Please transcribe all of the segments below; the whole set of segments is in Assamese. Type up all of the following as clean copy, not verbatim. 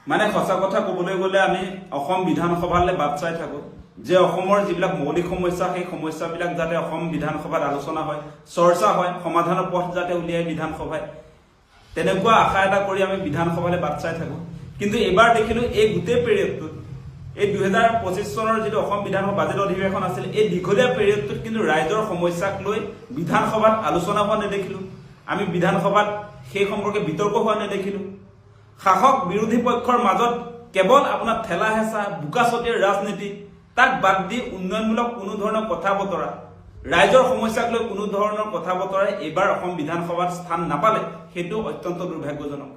মানে সঁচা কথা ক'বলৈ গ'লে আমি অসম বিধানসভালৈ বাট চাই থাকো যে অসমৰ যিবিলাক মৌলিক সমস্যা সেই সমস্যাবিলাক যাতে অসম বিধানসভাত আলোচনা হয়, চৰ্চা হয়, সমাধানৰ পথ যাতে উলিয়াই বিধানসভায়, তেনেকুৱা আশা এটা কৰি আমি বিধানসভালৈ বাট চাই থাকো। কিন্তু এবাৰ দেখিলো এই গোটেই পিৰিয়ডটোত, এই 2025 চনৰ যিটো অসম বিধানসভা বাজেট অধিৱেশন আছিল, এই দীঘলীয়া পিৰিয়ডটোত কিন্তু ৰাইজৰ সমস্যাক লৈ বিধানসভাত আলোচনা হোৱা নেদেখিলো। আমি বিধানসভাত সেই সম্পৰ্কে বিতৰ্ক হোৱা নেদেখিলো। শাসক বিৰোধী পক্ষৰ মাজত কেৱল আপোনাৰ ঠেলা হেঁচা, বোকাচতীয়াৰ ৰাজনীতি, তাক বাদ দি উন্নয়নমূলক কোনো ধৰণৰ কথা বতৰা, ৰাইজৰ সমস্যাক লৈ কোনো ধৰণৰ কথা বতৰাই এইবাৰ অসম বিধানসভাত স্থান নাপালে, সেইটো অত্যন্ত দুৰ্ভাগ্যজনক।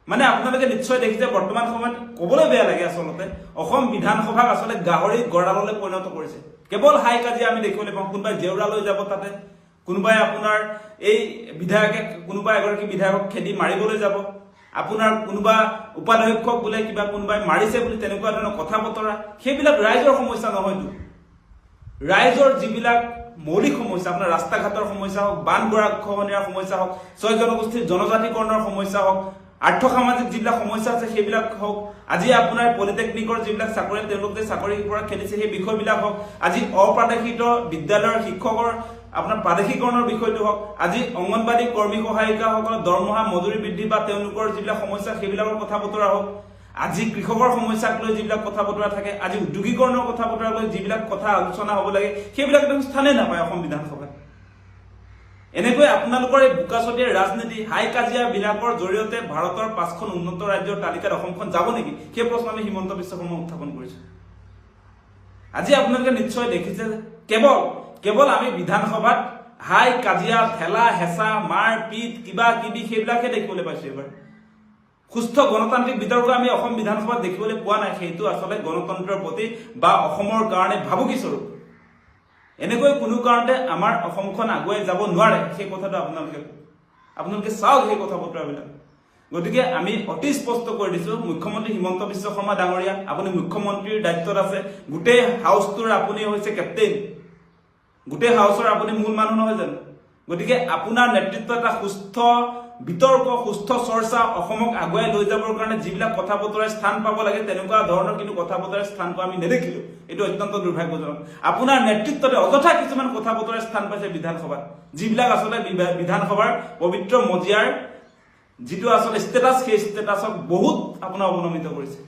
মানে আপোনালোকে নিশ্চয় দেখিছে বৰ্তমান সময়ত ক'বলৈ বেয়া লাগে আচলতে অসম বিধানসভাক আচলতে গাহৰি গড়াললৈ পৰিণত কৰিছে। কেৱল হাই কাজিয়া আমি দেখিবলৈ পাওঁ। কোনোবাই জেউৰা লৈ যাব, তাতে কোনোবাই আপোনাৰ এই বিধায়কে কোনোবা এগৰাকী বিধায়কক খেদি মাৰিবলৈ যাব, আপোনাৰ কোনোবা উপাধ্যক্ষক বোলে কিবা কোনোবাই মাৰিছে বুলি তেনেকুৱা ধৰণৰ কথা বতৰা, সেইবিলাক ৰাইজৰ সমস্যা নহয়তো। ৰাইজৰ যিবিলাক মৌলিক সমস্যা, আপোনাৰ ৰাস্তা ঘাটৰ সমস্যা হওক, বান গৰাখহনীয়াৰ সমস্যা হওক, ছয় জনগোষ্ঠীৰ জনজাতিকৰণৰ সমস্যা হওক, আৰ্থ সামাজিক যিবিলাক সমস্যা আছে সেইবিলাক হওক, আজি আপোনাৰ পলিটেকনিকৰ যিবিলাক চাকৰি তেওঁলোকে চাকৰিৰ পৰা খেলিছে সেই বিষয়বিলাক হওক, আজি অপ্ৰাদেশিত বিদ্যালয়ৰ শিক্ষকৰ আপোনাৰ প্ৰাদেশিকৰণৰ বিষয়টো হওক, আজি অংগনবাদী কৰ্মী সহায়িকাসকলৰ দৰমহা মজুৰি বৃদ্ধি বা তেওঁলোকৰ যিবিলাক সমস্যা সেইবিলাকৰ কথা বতৰা হওক, আজি কৃষকৰ সমস্যাক লৈ যিবিলাক কথা বতৰা থাকে, আজি উদ্যোগীকৰণৰ কথা বতৰা লৈ যিবিলাক কথা আলোচনা হ'ব লাগে সেইবিলাক একদম স্থানেই নাপায় অসম বিধানসভাত। এনেকৈ আপোনালোকৰ এই বোকাচতীয়া ৰাজনীতি, হাই কাজিয়া বিলাকৰ জৰিয়তে ভাৰতৰ 5খন উন্নত ৰাজ্যৰ তালিকাত অসমখন যাব নেকি, সেই প্ৰশ্ন আমি হিমন্ত বিশ্ব শৰ্মাক উত্থাপন কৰিছো। আজি আপোনালোকে নিশ্চয় দেখিছে কেৱল আমি বিধানসভাত হাই কাজিয়া, ঠেলা হেঁচা, মাৰ পিট, কিবা কিবি সেইবিলাকহে দেখিবলৈ পাইছো। এবাৰ সুস্থ গণতান্ত্ৰিক বিতৰ্ক আমি অসম বিধানসভাত দেখিবলৈ পোৱা নাই। সেইটো আচলতে গণতন্ত্ৰৰ প্ৰতি বা অসমৰ কাৰণে ভাবুকি স্বৰূপ। এনেকৈ কোনো কাৰণতে আমাৰ অসমখন আগুৱাই যাব নোৱাৰে, সেই কথাটো আপোনালোকে চাওক সেই কথা বতৰাবিলাক। গতিকে আমি অতি স্পষ্ট কৰি দিছো, মুখ্যমন্ত্ৰী হিমন্ত বিশ্ব শৰ্মা ডাঙৰীয়া, আপুনি মুখ্যমন্ত্ৰীৰ দায়িত্বত আছে। গোটেই হাউচটোৰ আপুনি হৈছে কেপ্টেইন, গোটেই হাউচৰ আপুনি মূল মানুহ নহয় জানো? গতিকে আপোনাৰ নেতৃত্বত এটা সুস্থ বিতৰ্ক, সুস্থ চৰ্চা অসমক আগুৱাই লৈ যাবৰ কাৰণে যিবিলাক কথা বতৰাই স্থান পাব লাগে তেনেকুৱা ধৰণৰ কিন্তু কথা বতৰাই স্থান পোৱা আমি নেদেখিলো। এইটো অত্যন্ত দুৰ্ভাগ্যজনক। আপোনাৰ নেতৃত্বতে অযথা কিছুমান কথা বতৰাই স্থান পাইছে বিধানসভাত, যিবিলাক আচলতে বিধানসভাৰ পবিত্ৰ মজিয়াৰ যিটো আচলতে ষ্টেটাছ, সেই ষ্টেটাছক বহুত আপোনাৰ অৱনমিত কৰিছে।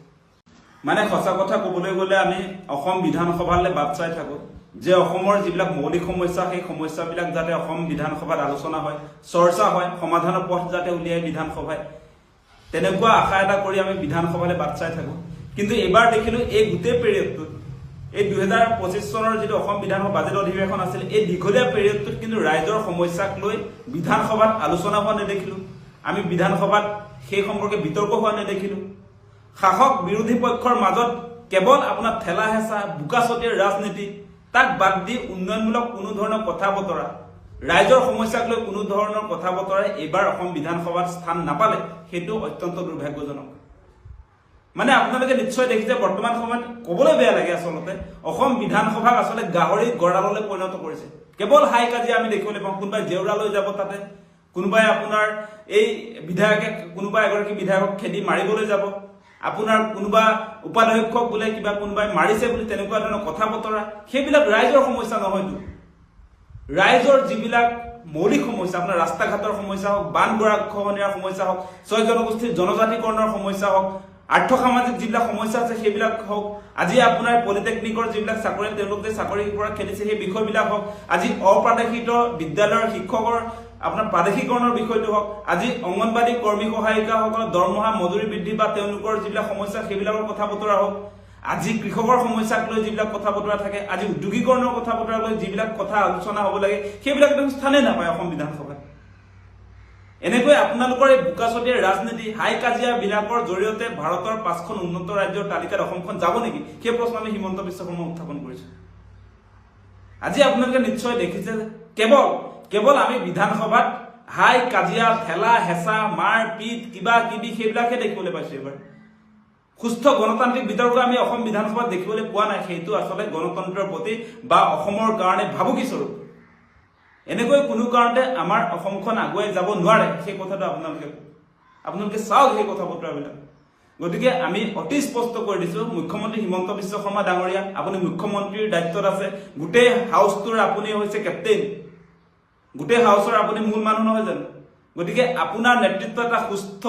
মানে সঁচা কথা ক'বলৈ গ'লে আমি অসম বিধানসভালৈ বাট চাই থাকো যে অসমৰ যিবিলাক মৌলিক সমস্যা সেই সমস্যাবিলাক যাতে অসম বিধানসভাত আলোচনা হয়, চৰ্চা হয়, সমাধানৰ পথ যাতে উলিয়াই বিধানসভায়, তেনেকুৱা আশা এটা কৰি আমি বিধানসভালৈ বাট চাই থাকো। কিন্তু এবাৰ দেখিলো এই গোটেই পিৰিয়ডটোত, এই 2025 চনৰ যিটো অসম বিধানসভা বাজেট অধিৱেশন আছিল, এই দীঘলীয়া পিৰিয়ডটোত কিন্তু ৰাইজৰ সমস্যাক লৈ বিধানসভাত আলোচনা হোৱা নেদেখিলো। আমি বিধানসভাত সেই সম্পৰ্কে বিতৰ্ক হোৱা নেদেখিলো। শাসক বিৰোধী পক্ষৰ মাজত কেৱল আপোনাৰ ঠেলা হেঁচা, বোকাচতীয়াৰ ৰাজনীতি, তাক বাদ দি উন্নয়নমূলক কোনো ধৰণৰ কথা বতৰা, ৰাইজৰ সমস্যাক লৈ কোনো ধৰণৰ কথা বতৰাই এইবাৰ অসম বিধানসভাত স্থান নাপালে, সেইটো অত্যন্ত দুৰ্ভাগ্যজনক। মানে আপোনালোকে নিশ্চয় দেখিছে বৰ্তমান সময়ত ক'বলৈ বেয়া লাগে আচলতে অসম বিধানসভাক আচলতে গাহৰি গড়াললৈ পৰিণত কৰিছে। কেৱল হাই কাজিয়া আমি দেখিবলৈ পাওঁ। কোনোবাই জেউৰা লৈ যাব, তাতে কোনোবাই আপোনাৰ এই বিধায়কে কোনোবা এগৰাকী বিধায়কক খেদি মাৰিবলৈ যাব, আপোনাৰ কোনোবা উপাধ্যক্ষক বোলে কিবা কোনোবাই মাৰিছে বুলি তেনেকুৱা ধৰণৰ কথা বতৰা, সেইবিলাক ৰাইজৰ সমস্যা নহয়তো। ৰাইজৰ যিবিলাক মৌলিক সমস্যা, আপোনাৰ ৰাস্তা ঘাটৰ সমস্যা হওক, বান গৰাখহনীয়াৰ সমস্যা হওক, ছয় জনগোষ্ঠীৰ জনজাতিকৰণৰ সমস্যা হওক, আৰ্থ সামাজিক যিবিলাক সমস্যা আছে সেইবিলাক হওক, আজি আপোনাৰ পলিটেকনিকৰ যিবিলাক চাকৰি তেওঁলোকে চাকৰিৰ পৰা খেলিছে সেই বিষয়বিলাক হওক, আজি অপ্ৰাদেশিত বিদ্যালয়ৰ শিক্ষকৰ আপোনাৰ প্ৰাদেশিকৰণৰ বিষয়টো হওক, আজি অংগনবাদী কৰ্মী সহায়িকাসকলৰ দৰমহা মজুৰি বৃদ্ধি বা তেওঁলোকৰ যিবিলাক সমস্যা সেইবিলাকৰ কথা বতৰা হওক, আজি কৃষকৰ সমস্যাক লৈ যিবিলাক কথা বতৰা থাকে, আজি উদ্যোগীকৰণৰ কথা বতৰা লৈ যিবিলাক কথা আলোচনা হ'ব লাগে সেইবিলাক একদম স্থানেই নাপায় অসম বিধানসভাত। এনেকৈ আপোনালোকৰ এই বোকাচতীয়া ৰাজনীতি, হাই কাজিয়া বিলাকৰ জৰিয়তে ভাৰতৰ 5খন উন্নত ৰাজ্যৰ তালিকাত অসমখন যাব নেকি, সেই প্ৰশ্ন আমি হিমন্ত বিশ্ব শৰ্মাক উত্থাপন কৰিছো। আজি আপোনালোকে নিশ্চয় দেখিছে কেৱল আমি বিধানসভাত হাই কাজিয়া, ঠেলা হেঁচা, মাৰ পিট, কিবা কিবি সেইবিলাকহে দেখিবলৈ পাইছো। এবাৰ সুস্থ গণতান্ত্ৰিক বিতৰ্ক আমি অসম বিধানসভাত দেখিবলৈ পোৱা নাই। সেইটো আচলতে গণতন্ত্ৰৰ প্ৰতি বা অসমৰ কাৰণে ভাবুকি স্বৰূপ। এনেকৈ কোনো কাৰণতে আমাৰ অসমখন আগুৱাই যাব নোৱাৰে, সেই কথাটো আপোনালোকে চাওক সেই কথা বতৰাবিলাক। গতিকে আমি অতি স্পষ্ট কৰি দিছো মুখ্যমন্ত্ৰী হিমন্ত বিশ্ব শৰ্মা ডাঙৰীয়া আপুনি মুখ্যমন্ত্ৰীৰ দায়িত্বত আছে গোটেই হাউচটোৰ আপুনি হৈছে কেপ্টেইন গোটেই হাউচৰ আপুনি মূল মানুহ নহয় জানো গতিকে আপোনাৰ নেতৃত্বত এটা সুস্থ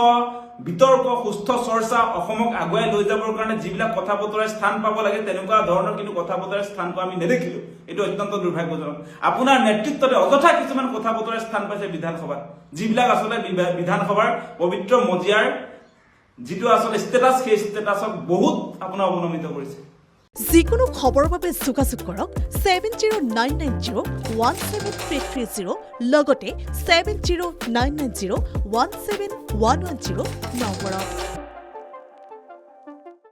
বিতৰ্ক সুস্থ চৰ্চা অসমক আগুৱাই লৈ যাবৰ কাৰণে যিবিলাক কথা বতৰাৰ স্থান পাব লাগে তেনেকুৱা ধৰণৰ কিন্তু কথা বতৰাৰ স্থানটো আমি নেদেখিলো এইটো অত্যন্ত দুৰ্ভাগ্যজনক আপোনাৰ নেতৃত্বতে অযথা কিছুমান কথা বতৰাৰ স্থান পাইছে বিধানসভাত যিবিলাক আসলে বিধানসভাৰ পবিত্ৰ মজিয়াৰ যিটো আসলে ষ্টেটাছ সেই ষ্টেটাছক বহুত আপোনাৰ অৱনমিত কৰিছে যিকোনো খবৰৰ বাবে যোগাযোগ কৰক 7099017330 লগতে 7099017110 নম্বৰত